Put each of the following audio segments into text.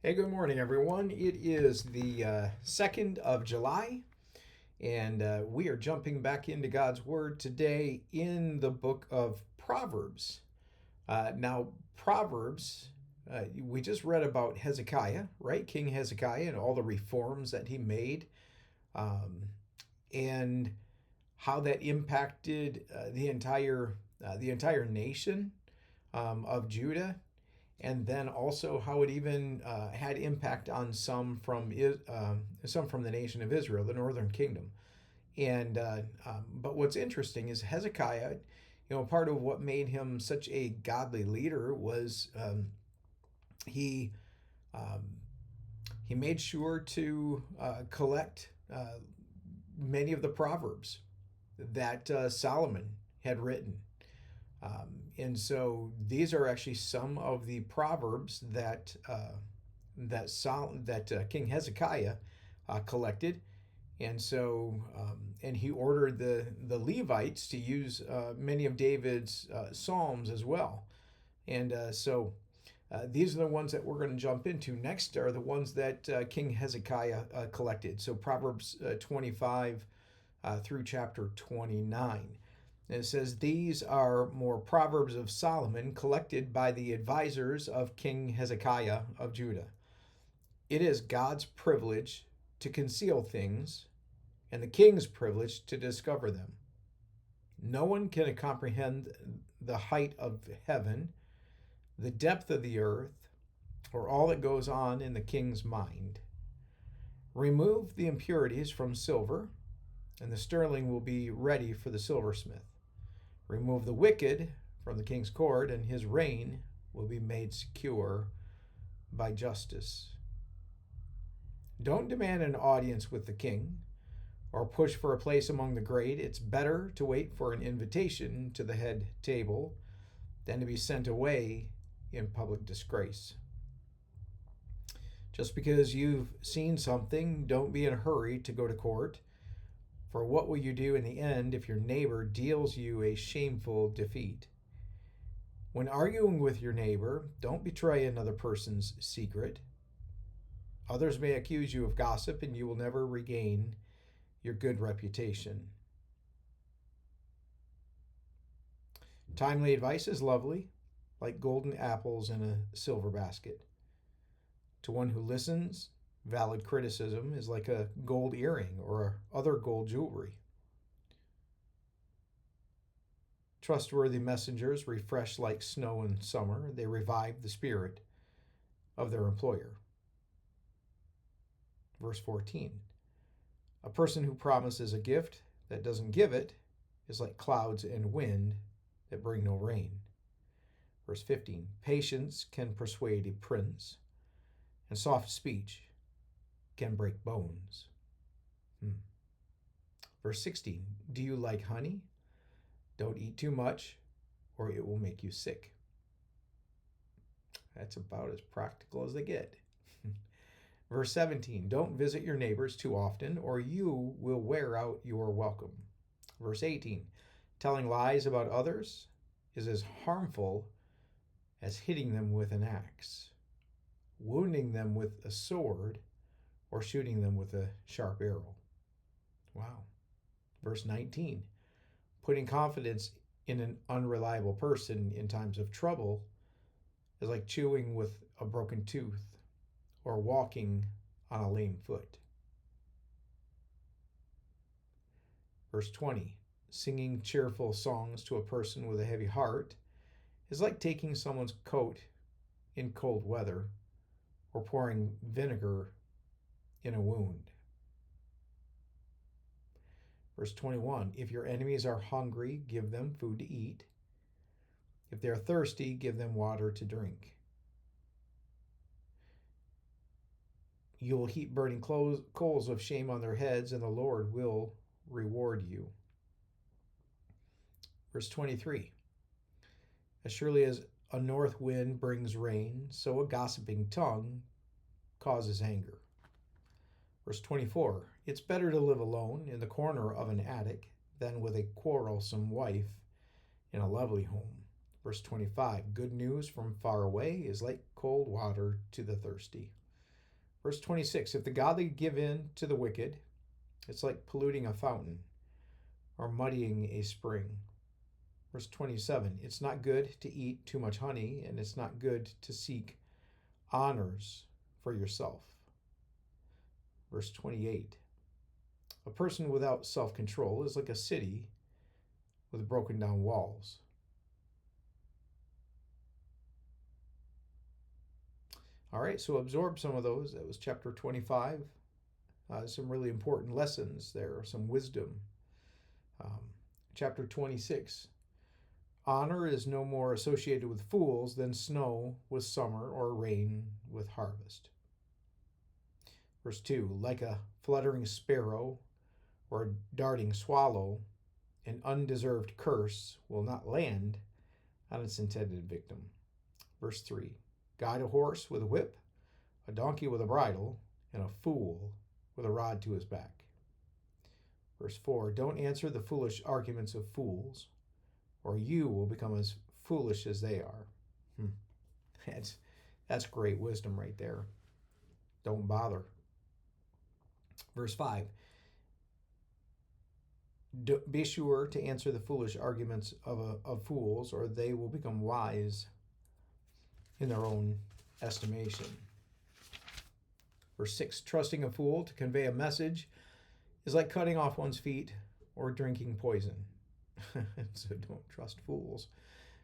Hey, good morning, everyone. It is the 2nd of July, and we are jumping back into God's Word today in the book of Proverbs. Now, Proverbs, we just read about Hezekiah, right? King Hezekiah and all the reforms that he made, um, and how that impacted the entire nation of Judah, and then also how it even had impact on some from the nation of Israel, the northern kingdom. And but what's interesting is Hezekiah. Part of what made him such a godly leader was he um, he made sure to collect many of the proverbs that Solomon had written. And so these are actually some of the proverbs that King Hezekiah collected, and so and he ordered the Levites to use many of David's psalms as well. And these are the ones that we're going to jump into next. Are the ones that King Hezekiah collected. So Proverbs 25 through chapter 29. And it says, "These are more proverbs of Solomon collected by the advisors of King Hezekiah of Judah. It is God's privilege to conceal things, and the king's privilege to discover them. No one can comprehend the height of heaven, the depth of the earth, or all that goes on in the king's mind. Remove the impurities from silver, and the sterling will be ready for the silversmith. Remove the wicked from the king's court, and his reign will be made secure by justice. Don't demand an audience with the king or push for a place among the great. It's better to wait for an invitation to the head table than to be sent away in public disgrace. Just because you've seen something, don't be in a hurry to go to court. For what will you do in the end if your neighbor deals you a shameful defeat? When arguing with your neighbor, don't betray another person's secret. Others may accuse you of gossip, and you will never regain your good reputation. Timely advice is lovely, like golden apples in a silver basket. To one who listens, valid criticism is like a gold earring or other gold jewelry. Trustworthy messengers refresh like snow in summer. They revive the spirit of their employer. Verse 14. A person who promises a gift that doesn't give it is like clouds and wind that bring no rain. Verse 15. Patience can persuade a prince, and soft speech can break bones. Verse 16. Do you like honey? Don't eat too much, or it will make you sick. That's about as practical as they get. Verse 17. Don't visit your neighbors too often, or you will wear out your welcome. Verse 18. Telling lies about others is as harmful as hitting them with an axe, wounding them with a sword, or shooting them with a sharp arrow. Wow. Verse 19. Putting confidence in an unreliable person in times of trouble is like chewing with a broken tooth or walking on a lame foot. Verse 20. Singing cheerful songs to a person with a heavy heart is like taking someone's coat in cold weather or pouring vinegar in a wound. Verse 21. If your enemies are hungry, give them food to eat. If they are thirsty, give them water to drink. You will heap burning coals of shame on their heads, and the Lord will reward you. Verse 23. As surely as a north wind brings rain, so a gossiping tongue causes anger. Verse 24. It's better to live alone in the corner of an attic than with a quarrelsome wife in a lovely home. Verse 25. Good news from far away is like cold water to the thirsty. Verse 26, if the godly give in to the wicked, it's like polluting a fountain or muddying a spring. Verse 27, it's not good to eat too much honey, and it's not good to seek honors for yourself. Verse 28, a person without self-control is like a city with broken down walls. All right, so absorb some of those. That was chapter 25. Some really important lessons there, some wisdom. Um, chapter 26. Honor is no more associated with fools than snow with summer or rain with harvest. Verse 2. Like a fluttering sparrow or a darting swallow, an undeserved curse will not land on its intended victim. Verse 3. Guide a horse with a whip, a donkey with a bridle, and a fool with a rod to his back. Verse 4. Don't answer the foolish arguments of fools, or you will become as foolish as they are. That's great wisdom right there. Don't bother. Verse 5. Be sure to answer the foolish arguments of fools, or they will become wise in their own estimation. Verse 6. Trusting a fool to convey a message is like cutting off one's feet or drinking poison. So don't trust fools.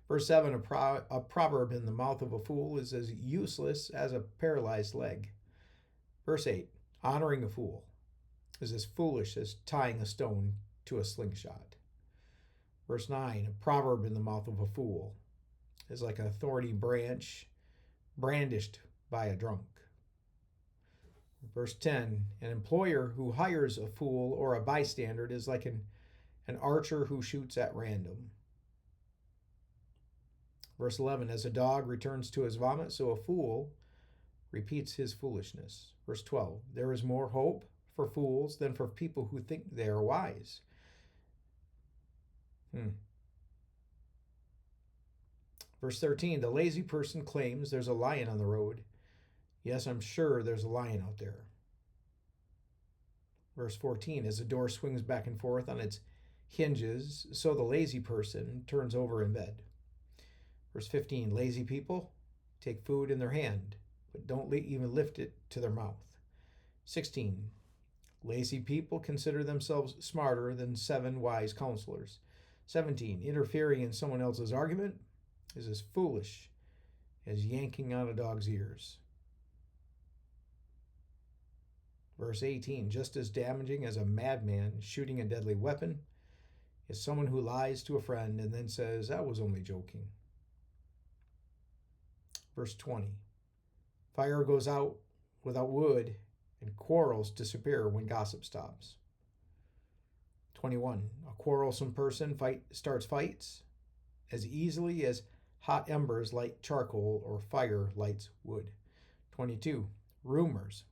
Verse 7, a proverb in the mouth of a fool is as useless as a paralyzed leg. Verse 8, honoring a fool is as foolish as tying a stone to a slingshot. Verse 9, a proverb in the mouth of a fool is like a thorny branch brandished by a drunk. Verse 10, an employer who hires a fool or a bystander is like an archer who shoots at random. Verse 11, as a dog returns to his vomit, so a fool repeats his foolishness. Verse 12, there is more hope for fools than for people who think they are wise. Verse 13, the lazy person claims there's a lion on the road. Yes, I'm sure there's a lion out there. Verse 14, as the door swings back and forth on its hinges, so the lazy person turns over in bed. Verse 15, lazy people take food in their hand, but don't even lift it to their mouth. 16, lazy people consider themselves smarter than 7 wise counselors. 17, interfering in someone else's argument is as foolish as yanking on a dog's ears. Verse 18, just as damaging as a madman shooting a deadly weapon is someone who lies to a friend and then says, I was only joking. Verse 20, fire goes out without wood and quarrels disappear when gossip stops. 21, a quarrelsome person starts fights as easily as hot embers light charcoal or fire lights wood. 22, rumors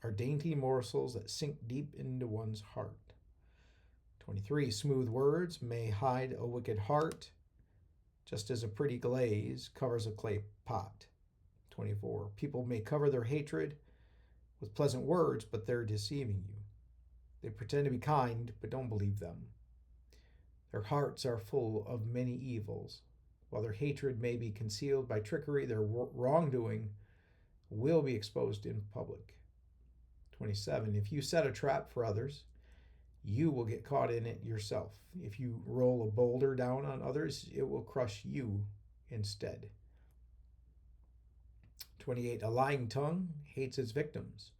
are dainty morsels that sink deep into one's heart. 23, smooth words may hide a wicked heart, just as a pretty glaze covers a clay pot. 24, people may cover their hatred with pleasant words, but they're deceiving you. They pretend to be kind, but don't believe them. Their hearts are full of many evils. While their hatred may be concealed by trickery, their wrongdoing will be exposed in public. 27, if you set a trap for others, you will get caught in it yourself. If you roll a boulder down on others, it will crush you instead. 28, a lying tongue hates its victims,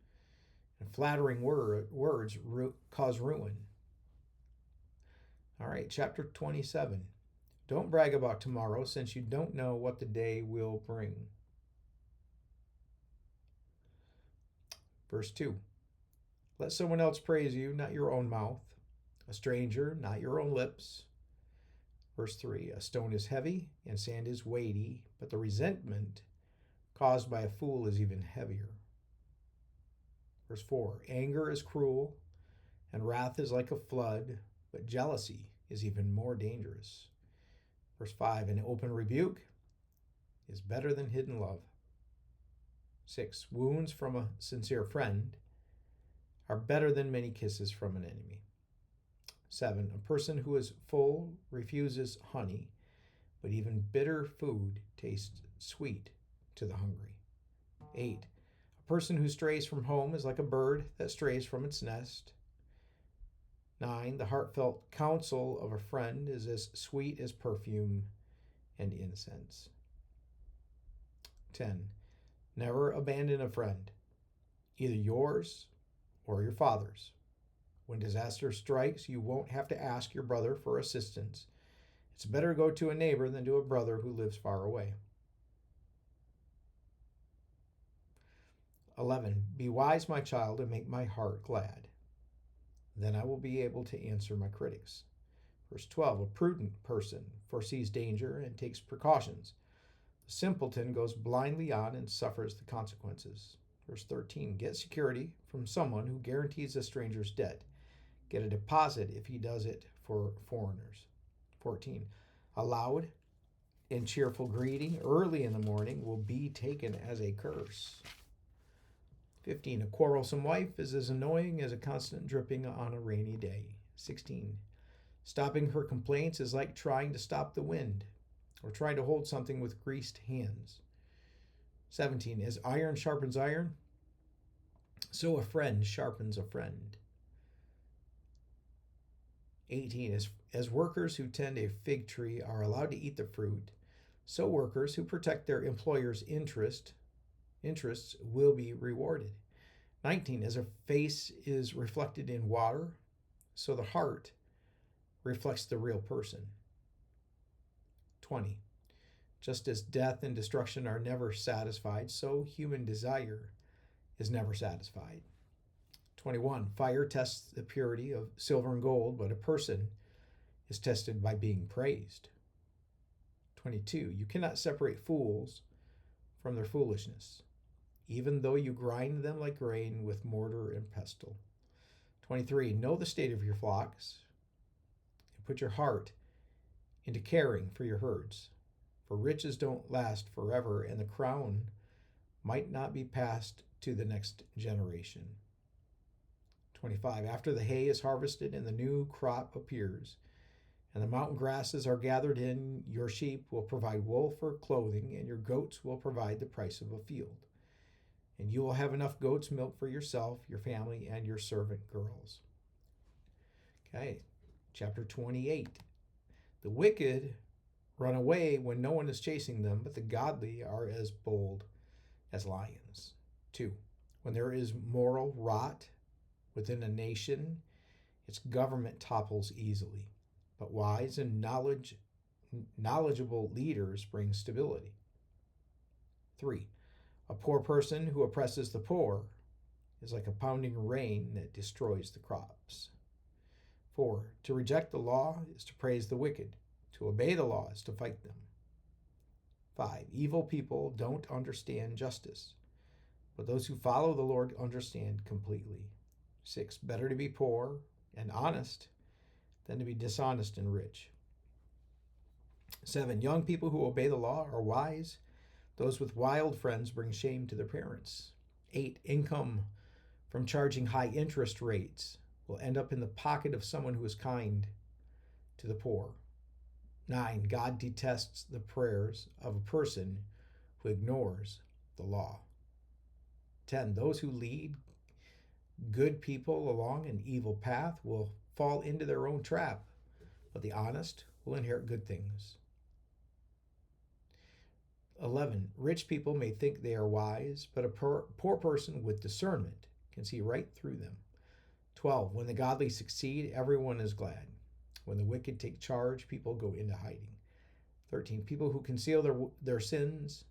and flattering words cause ruin. All right, chapter 27. Don't brag about tomorrow, since you don't know what the day will bring. Verse 2. Let someone else praise you, not your own mouth. A stranger, not your own lips. Verse 3. A stone is heavy and sand is weighty, but the resentment caused by a fool is even heavier. Verse 4. Anger is cruel and wrath is like a flood, but jealousy is even more dangerous. Verse 5. An open rebuke is better than hidden love. 6. Wounds from a sincere friend are better than many kisses from an enemy. 7. A person who is full refuses honey, but even bitter food tastes sweet to the hungry. 8. A person who strays from home is like a bird that strays from its nest. 9. The heartfelt counsel of a friend is as sweet as perfume and incense. 10. Never abandon a friend, either yours or your father's. When disaster strikes, you won't have to ask your brother for assistance. It's better to go to a neighbor than to a brother who lives far away. 11. Be wise, my child, and make my heart glad. Then I will be able to answer my critics. Verse 12. A prudent person foresees danger and takes precautions. The simpleton goes blindly on and suffers the consequences. Verse 13. Get security from someone who guarantees a stranger's debt. Get a deposit if he does it for foreigners. 14. A loud and cheerful greeting early in the morning will be taken as a curse. 15. A quarrelsome wife is as annoying as a constant dripping on a rainy day. 16. Stopping her complaints is like trying to stop the wind or trying to hold something with greased hands. 17. As iron sharpens iron, so a friend sharpens a friend. 18. As workers who tend a fig tree are allowed to eat the fruit, so workers who protect their employer's interests will be rewarded. 19. As a face is reflected in water, so the heart reflects the real person. 20. Just as death and destruction are never satisfied, so human desire is never satisfied. 21. Fire tests the purity of silver and gold, but a person is tested by being praised. 22. You cannot separate fools from their foolishness, even though you grind them like grain with mortar and pestle. 23. Know the state of your flocks and put your heart into caring for your herds, for riches don't last forever, and the crown might not be passed to the next generation. 25. After the hay is harvested and the new crop appears, and the mountain grasses are gathered in, your sheep will provide wool for clothing, and your goats will provide the price of a field. And you will have enough goat's milk for yourself, your family, and your servant girls. Okay, chapter 28. The wicked run away when no one is chasing them, but the godly are as bold as lions. 2. When there is moral rot within a nation, its government topples easily, but wise and knowledgeable leaders bring stability. 3. A poor person who oppresses the poor is like a pounding rain that destroys the crops. 4. To reject the law is to praise the wicked. To obey the law is to fight them. 5. Evil people don't understand justice, but those who follow the Lord understand completely. 6. Better to be poor and honest than to be dishonest and rich. 7. Young people who obey the law are wise. Those with wild friends bring shame to their parents. 8. Income from charging high interest rates will end up in the pocket of someone who is kind to the poor. 9. God detests the prayers of a person who ignores the law. 10. Those who lead good people along an evil path will fall into their own trap, but the honest will inherit good things. 11. Rich people may think they are wise, but a poor person with discernment can see right through them. 12. When the godly succeed, everyone is glad. When the wicked take charge, people go into hiding. 13. People who conceal their sins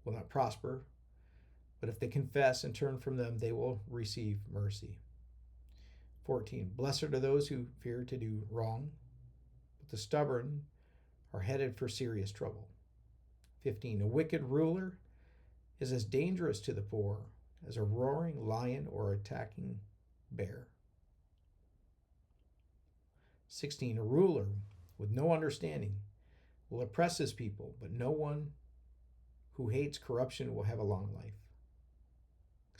will not prosper, but if they confess and turn from them, they will receive mercy. 14. Blessed are those who fear to do wrong, but the stubborn are headed for serious trouble. 15. A wicked ruler is as dangerous to the poor as a roaring lion or attacking bear. 16. A ruler with no understanding will oppress his people, but no one who hates corruption will have a long life.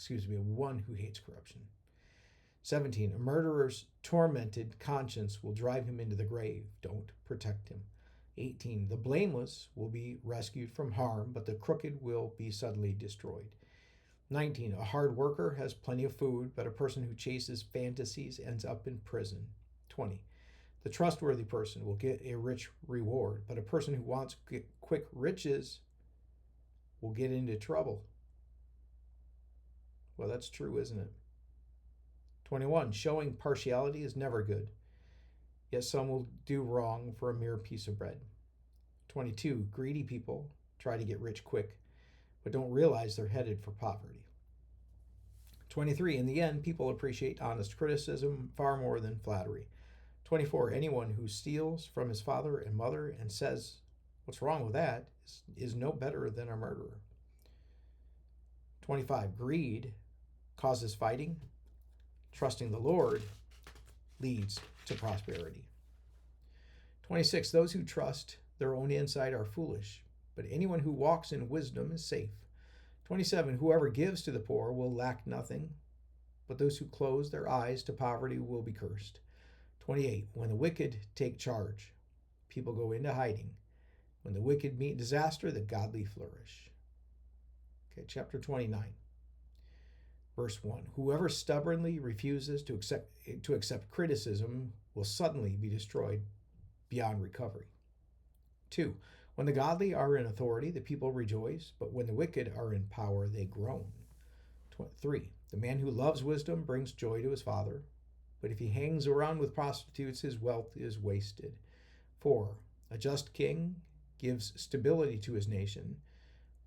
one who hates corruption. 17, a murderer's tormented conscience will drive him into the grave. Don't protect him. 18, the blameless will be rescued from harm, but the crooked will be suddenly destroyed. 19, a hard worker has plenty of food, but a person who chases fantasies ends up in prison. 20, the trustworthy person will get a rich reward, but a person who wants quick riches will get into trouble. Well, that's true, isn't it? 21, showing partiality is never good, yet some will do wrong for a mere piece of bread. 22, greedy people try to get rich quick, but don't realize they're headed for poverty. 23, in the end, people appreciate honest criticism far more than flattery. 24, anyone who steals from his father and mother and says, "What's wrong with that?" is no better than a murderer. 25, greed causes fighting. Trusting the Lord leads to prosperity. 26, those who trust their own insight are foolish, but anyone who walks in wisdom is safe. 27, whoever gives to the poor will lack nothing, but those who close their eyes to poverty will be cursed. 28, when the wicked take charge, people go into hiding. When the wicked meet disaster, the godly flourish. Okay, chapter 29. Verse 1, whoever stubbornly refuses to accept criticism will suddenly be destroyed beyond recovery. 2, when the godly are in authority, the people rejoice, but when the wicked are in power, they groan. 3, the man who loves wisdom brings joy to his father, but if he hangs around with prostitutes, his wealth is wasted. 4, a just king gives stability to his nation,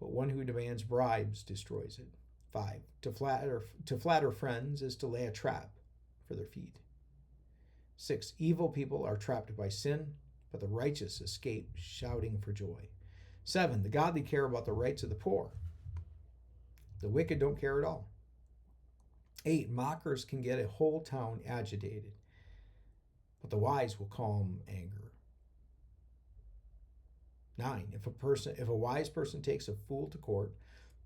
but one who demands bribes destroys it. 5, to flatter friends is to lay a trap for their feet. 6, evil people are trapped by sin, but the righteous escape shouting for joy. 7, the godly care about the rights of the poor. The wicked don't care at all. 8, mockers can get a whole town agitated, but the wise will calm anger. 9, if a wise person takes a fool to court,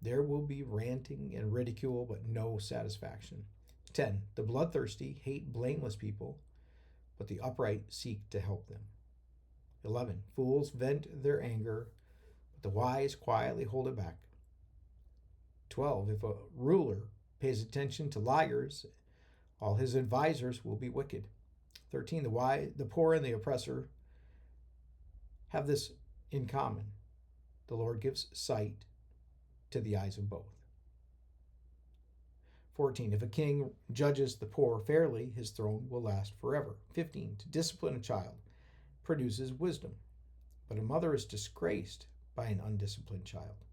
there will be ranting and ridicule, but no satisfaction. 10, the bloodthirsty hate blameless people, but the upright seek to help them. 11, fools vent their anger, but the wise quietly hold it back. 12, if a ruler pays attention to liars, all his advisors will be wicked. 13, the poor and the oppressor have this in common. The Lord gives sight to the eyes of both. 14, if a king judges the poor fairly, his throne will last forever. 15, to discipline a child produces wisdom, but a mother is disgraced by an undisciplined child.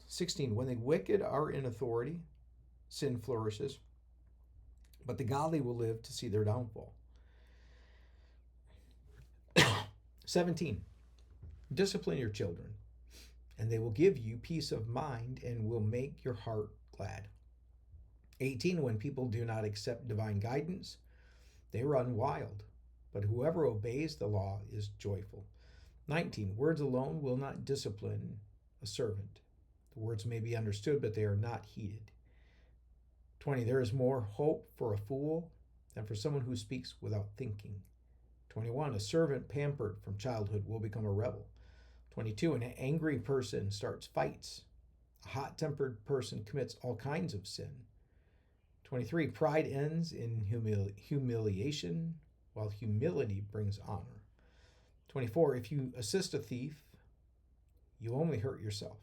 16, when the wicked are in authority, sin flourishes, but the godly will live to see their downfall. 17, discipline your children, and they will give you peace of mind and will make your heart glad. 18, when people do not accept divine guidance, they run wild, but whoever obeys the law is joyful. 19, words alone will not discipline a servant. The words may be understood, but they are not heeded. 20, there is more hope for a fool than for someone who speaks without thinking. 21, a servant pampered from childhood will become a rebel. 22, an angry person starts fights. A hot-tempered person commits all kinds of sin. 23, pride ends in humiliation, while humility brings honor. 24, if you assist a thief, you only hurt yourself.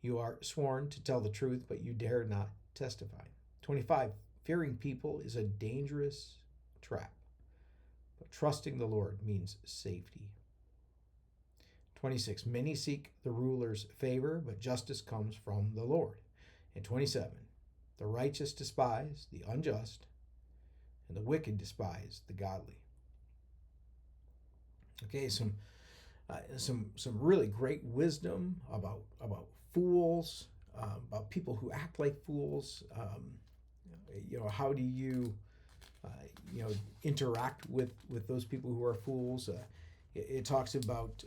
You are sworn to tell the truth, but you dare not testify. 25, fearing people is a dangerous trap, but trusting the Lord means safety. 26, many seek the ruler's favor, but justice comes from the Lord. And 27, the righteous despise the unjust, and the wicked despise the godly. Okay, some really great wisdom about fools, about people who act like fools. How do you interact with those people who are fools? It talks about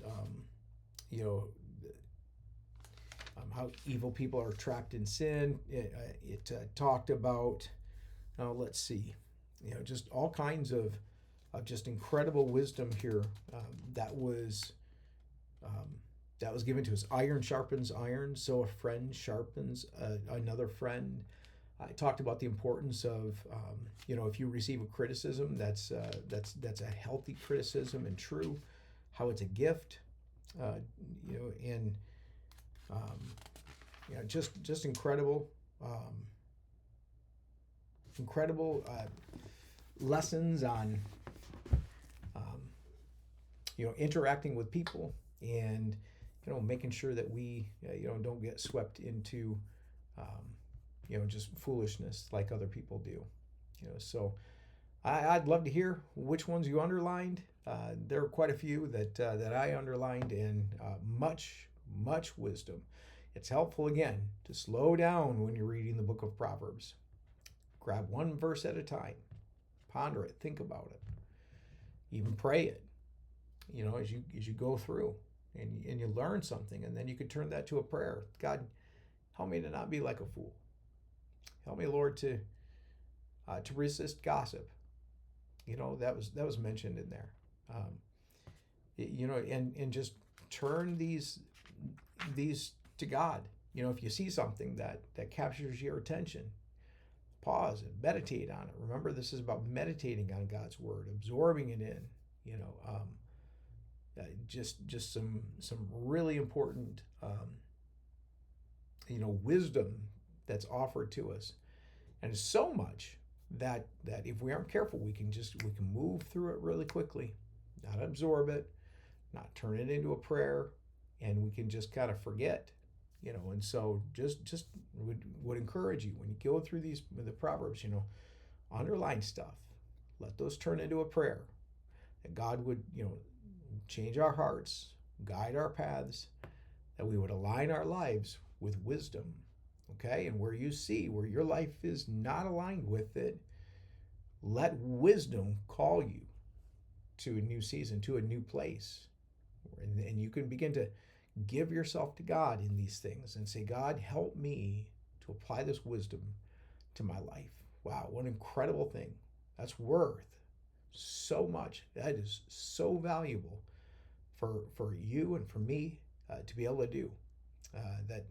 how evil people are trapped in sin. It talked about, let's see, just all kinds of just incredible wisdom here that was given to us. Iron sharpens iron, so a friend sharpens another friend. I talked about the importance of, if you receive a criticism, that's a healthy criticism and true, how it's a gift, and just incredible, incredible lessons on, interacting with people and, making sure that we, don't get swept into, just foolishness like other people do. So I'd love to hear which ones you underlined. There are quite a few that I underlined, and much wisdom. It's helpful, again, to slow down when you're reading the book of Proverbs. Grab one verse at a time, ponder it, think about it, even pray it. As you go through, and you learn something, and then you could turn that to a prayer. God, help me to not be like a fool. Help me, Lord, to resist gossip. That was mentioned in there. And just turn these to God. If you see something that captures your attention, pause and meditate on it. Remember, this is about meditating on God's word, absorbing it in. Just some really important wisdom that's offered to us, and it's so much that if we aren't careful, we can move through it really quickly, not absorb it, not turn it into a prayer, and we can just kind of forget. And so just would encourage you, when you go through the Proverbs, underline stuff, let those turn into a prayer, that God would change our hearts, guide our paths, that we would align our lives with wisdom. Okay? And where your life is not aligned with it, let wisdom call you to a new season, to a new place. And you can begin to give yourself to God in these things and say, God, help me to apply this wisdom to my life. Wow, what an incredible thing. That's worth so much. That is so valuable for you and for me to be able to do. That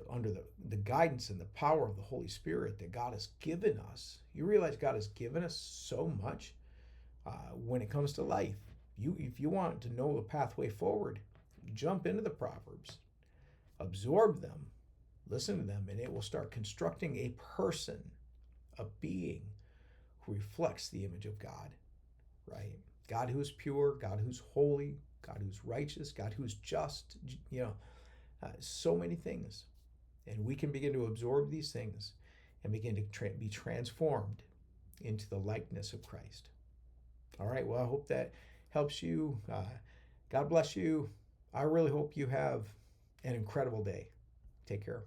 under the guidance and the power of the Holy Spirit that God has given us. You realize God has given us so much when it comes to life. If you want to know the pathway forward, jump into the Proverbs, absorb them, listen to them, and it will start constructing a person, a being who reflects the image of God, right? God who is pure, God who's holy, God who's righteous, God who's just, so many things. And we can begin to absorb these things and begin to be transformed into the likeness of Christ. All right, well, I hope that helps you. God bless you. I really hope you have an incredible day. Take care.